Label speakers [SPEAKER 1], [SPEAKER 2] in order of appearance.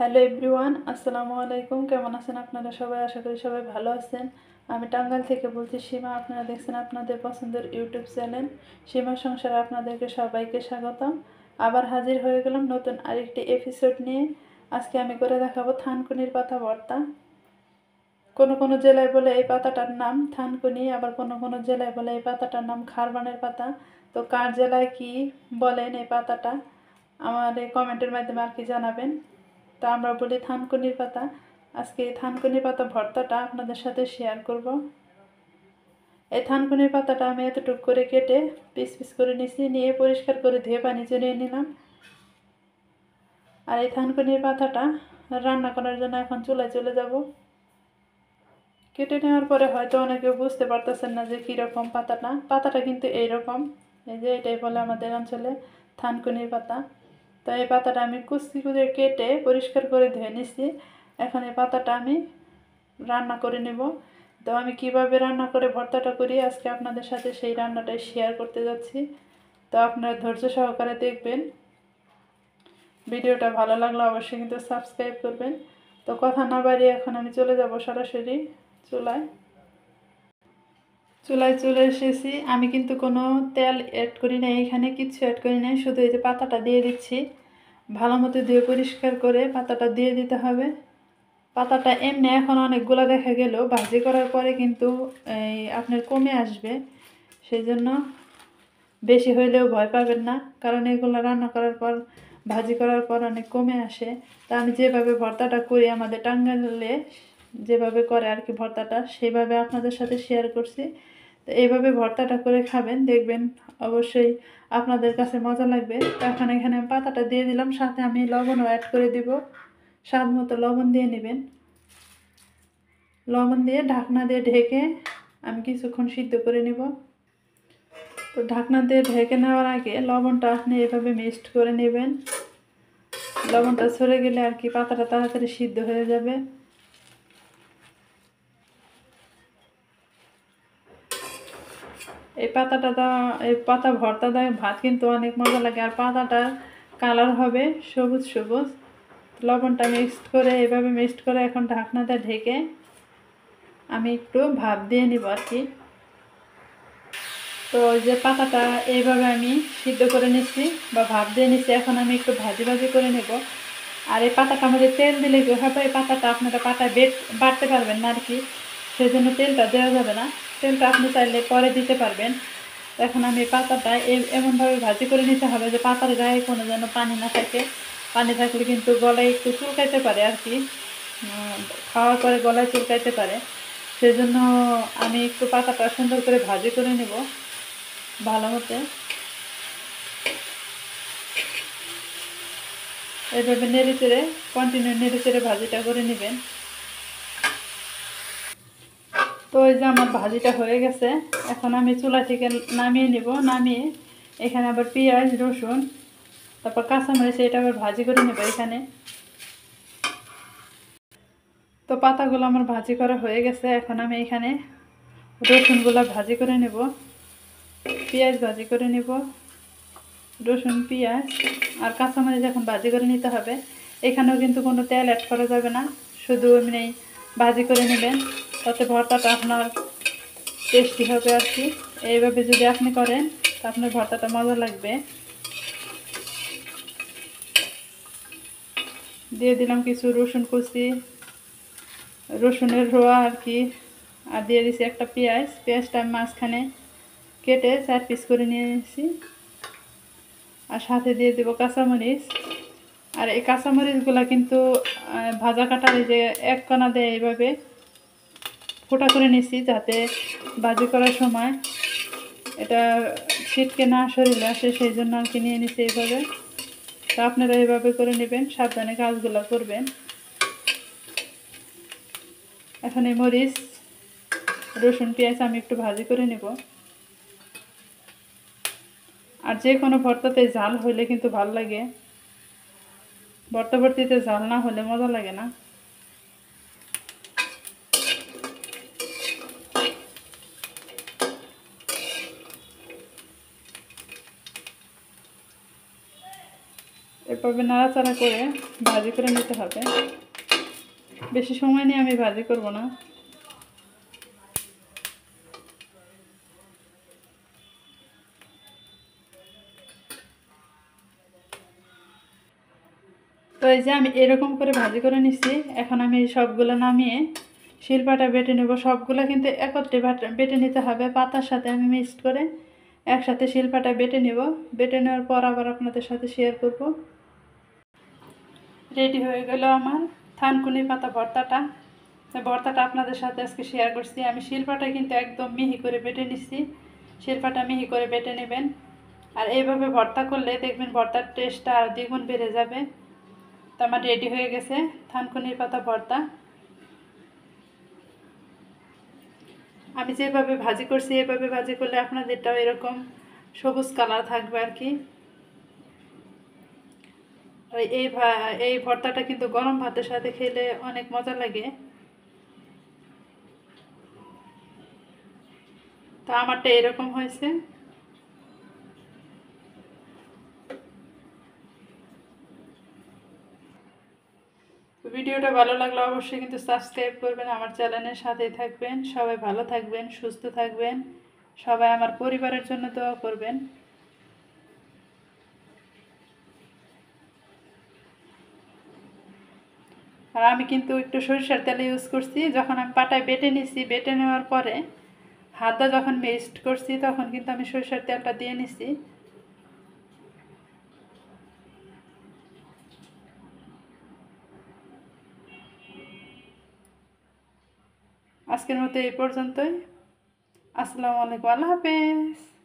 [SPEAKER 1] Hello everyone, আসসালামু আলাইকুম। কেমন আছেন আপনারা সবাই? আশা করি সবাই ভালো আছেন। আমি টাঙ্গাইল থেকে বলছি সীমা। আপনারা দেখছেন আপনাদের পছন্দের ইউটিউব চ্যানেল সীমা সংসারে। আপনাদেরকে সবাইকে স্বাগতম। আবার হাজির হয়ে গেলাম নতুন আরেকটি এপিসোড নিয়ে। আজকে আমি করে দেখাবো থানকুনির পাতা ভর্তা। কোনো কোনো জেলায় বলে এই পাতাটার নাম থানকুনি, আবার কোনো কোনো জেলায় বলে এই পাতাটার নাম খারবানের পাতা। তো কার জেলায় কি বলেন এই পাতাটা আমার এই কমেন্টের মাধ্যমে আর কি জানাবেন। তো আমরা বলি থানকুনির পাতা। আজকে এই থানকুনির পাতা ভর্তাটা আপনাদের সাথে শেয়ার করব। এই থানকুনির পাতাটা আমি এতটুকু করে কেটে পিস পিস করে নিয়ে পরিষ্কার করে ধুয়ে পানি ঝরিয়ে নিলাম। আর এই থানকুনির পাতাটা রান্না করার জন্য এখন চুলায় চলে যাব। কেটে নেওয়ার পরে হয়তো অনেকে বুঝতে পারতেছেন না যে কীরকম পাতাটা কিন্তু এইরকম। এই যে এটাই বলে আমাদের অঞ্চলে থানকুনির পাতা। তো এই পাতাটা আমি কুচি করে কেটে পরিষ্কার করে ধুয়ে নিচ্ছি। এখন এই পাতাটা আমি রান্না করে নেব। তো আমি কিভাবে রান্না করে ভর্তাটা করি আজকে আপনাদের সাথে সেই রান্নাটাই শেয়ার করতে যাচ্ছি। তো আপনারা ধৈর্য সহকারে দেখবেন। ভিডিওটা ভালো লাগলে অবশ্যই কিন্তু সাবস্ক্রাইব করবেন। তো কথা না বাড়িয়ে এখন আমি চলে যাব সরাসরি চুলায়। চলে এসেছি। আমি কিন্তু কোনো তেল অ্যাড করি না, এখানে কিচ্ছু অ্যাড করি না, শুধু এই যে পাতাটা দিয়ে দিচ্ছি। ভালো মতো ধুয়ে পরিষ্কার করে পাতাটা দিয়ে দিতে হবে। পাতাটা এমনি এখন অনেকগুলো দেখা গেল, ভাজি করার পরে কিন্তু আপনার কমে আসবে। সেই জন্য বেশি হইলেও ভয় পাবেন না, কারণ এগুলো রান্না করার পর ভাজি করার পর অনেক কমে আসে। তা আমি যেভাবে ভর্তাটা করি আমাদের টাঙ্গাইলে যেভাবে করে আর কি ভর্তাটা, সেভাবে আপনাদের সাথে শেয়ার করছি। তো এইভাবে ভর্তাটা করে খাবেন, দেখবেন অবশ্যই আপনাদের কাছে মজা লাগবে। তো এখন এখানে পাতাটা দিয়ে দিলাম, সাথে আমি লবণও অ্যাড করে দিব। স্বাদ মতো লবণ দিয়ে নেবেন। লবণ দিয়ে ঢাকনা দিয়ে ঢেকে আমি কিছুক্ষণ সিদ্ধ করে নিব। তো ঢাকনা দিয়ে ঢেকে নেওয়ার আগে লবণটা আপনি এভাবে মিক্সড করে নেবেন। লবণটা সরে গেলে আর কি পাতাটা তাড়াতাড়ি সিদ্ধ হয়ে যাবে। এই পাতা ভর্তা দেয় ভাত কিন্তু অনেক মজা লাগে। আর পাতাটার কালার হবে সবুজ সবুজ। লবণটা এভাবে মিক্সড করে এখন ঢাকনাটা ঢেকে আমি একটু ভাপ দিয়ে নিব আর কি। তো ওই যে পাতাটা এইভাবে আমি সিদ্ধ করে নিচ্ছি বা ভাপ দিয়ে নিচ্ছি, এখন আমি একটু ভাজি করে নেব। আর এই পাতাটা আমাদের তেল দিলে কি হবে, এই পাতাটা আপনারা পাতায় বাটতে পারবেন না আর কি, সেই জন্য তেলটা দেওয়া যাবে না। তেলটা আপনি চাইলে পরে দিতে পারবেন। এখন আমি পাতাটা এমনভাবে ভাজি করে নিতে হবে যে পাতার গায়ে কোনো যেন পানি না থাকে। পানি থাকলে কিন্তু গলায় একটু চুলকাইতে পারে আর কি, খাওয়ার পরে গলায় চুলকাইতে পারে। সেই জন্য আমি একটু পাতাটা সুন্দর করে ভাজি করে নেব ভালো মতো। এইভাবে নেড়ে চেড়ে ভাজিটা করে নেবেন। তো এই যে আমার ভাজিটা হয়ে গেছে, এখন আমি চুলা থেকে নামিয়ে নিব। নামিয়ে এখানে আবার পেঁয়াজ রসুন তারপর কাঁচামরিচ এটা আবার ভাজি করে নেব এখানে। তো পাতাগুলো আমার ভাজি করা হয়ে গেছে, এখন আমি এখানে রসুনগুলো ভাজি করে নেব, পেঁয়াজ ভাজি করে নেব। রসুন পেঁয়াজ আর কাঁচামরিচ এখন ভাজি করে নিতে হবে। এখানেও কিন্তু কোনো তেল অ্যাড করা যাবে না, শুধু এমনি ভাজি করে নেবেন, তাতে ভর্তাটা আপনার টেস্টি হবে আর কি। এইভাবে যদি আপনি করেন তো আপনার ভর্তাটা মজা লাগবে। দিয়ে দিলাম কিছু রসুন কুচি, রসুনের রোয়া আর কি, আর দিয়ে দিছি একটা পেঁয়াজটা আমি মাঝখানে কেটে 4 পিস করে নিয়েছি। আর সাথে দিয়ে দেবো কাঁচামরিচ। আর এই কাঁচামরিচগুলো কিন্তু ভাজা কাটার এই যে এক কোনা দেয় এইভাবে ফোটা করে নিচ্ছি, যাতে ভাজি করার সময় এটা ছিটকে না শরীরে আসে, সেই জন্য আর কি নিয়ে নিচ্ছি এইভাবে। তো আপনারা এইভাবে করে নেবেন, সাবধানে কাজগুলো করবেন। এখন এই মরিচ রসুন পেঁয়াজ আমি একটু ভাজি করে নেব। আর যে কোনো ভর্তাতে ঝাল হইলে কিন্তু ভালো লাগে, ভর্তিতে ঝাল না হলে মজা লাগে না। এভাবে নাড়াচাড়া করে ভাজি করে নিতে হবে। বেশি সময় নিয়ে আমি ভাজি করব না। তো এই যে আমি এরকম করে ভাজি করে নিচ্ছি। এখন আমি সবগুলো নামিয়ে শিলপাটা বেটে নেব। সবগুলো কিন্তু একত্রে বেটে নিতে হবে, পাতার সাথে আমি মিক্সড করে একসাথে শিলপাটা বেটে নেব। বেটে নেওয়ার পর আবার আপনাদের সাথে শেয়ার করব। রেডি হয়ে গেল আমার থানকুনি পাতা ভর্তাটা। ভর্তাটা আপনাদের সাথে আজকে শেয়ার করছি। আমি শিলপাটা কিন্তু একদম মিহি করে বেটে নিচ্ছি। শিলপাটা মিহি করে বেটে নেবেন, আর এইভাবে ভর্তা করলে দেখবেন ভর্তার টেস্টটা আর দ্বিগুণ বেড়ে যাবে। তো আমার রেডি হয়ে গেছে থানকুনির পাতা ভর্তা। আমি যেভাবে ভাজি করছি এভাবে ভাজি করলে আপনাদেরটাও এরকম সবুজ কালার থাকবে আর কি। এই ভর্তাটা কিন্তু গরম ভাতের সাথে খেলে অনেক মজা লাগে। তো আমারটা এরকম হয়েছে। ভিডিওটা ভালো লাগলে অবশ্যই কিন্তু সাবস্ক্রাইব করবেন, আমার চ্যানেলের সাথেই থাকবেন। সবাই ভালো থাকবেন, সুস্থ থাকবেন, সবাই আমার পরিবারের জন্য দোয়া করবেন। আর আমি কিন্তু একটু সরিষার তেল ইউজ করছি। যখন আমি পাটায় বেটে নিছি, বেটে নেওয়ার পরে হাতটা যখন মিক্সড করছি তখন কিন্তু আমি সরিষার তেলটা দিয়ে নিছি। আজকের মতো এই পর্যন্তই। আসসালামু আলাইকুম, আল্লাহ হাফেজ।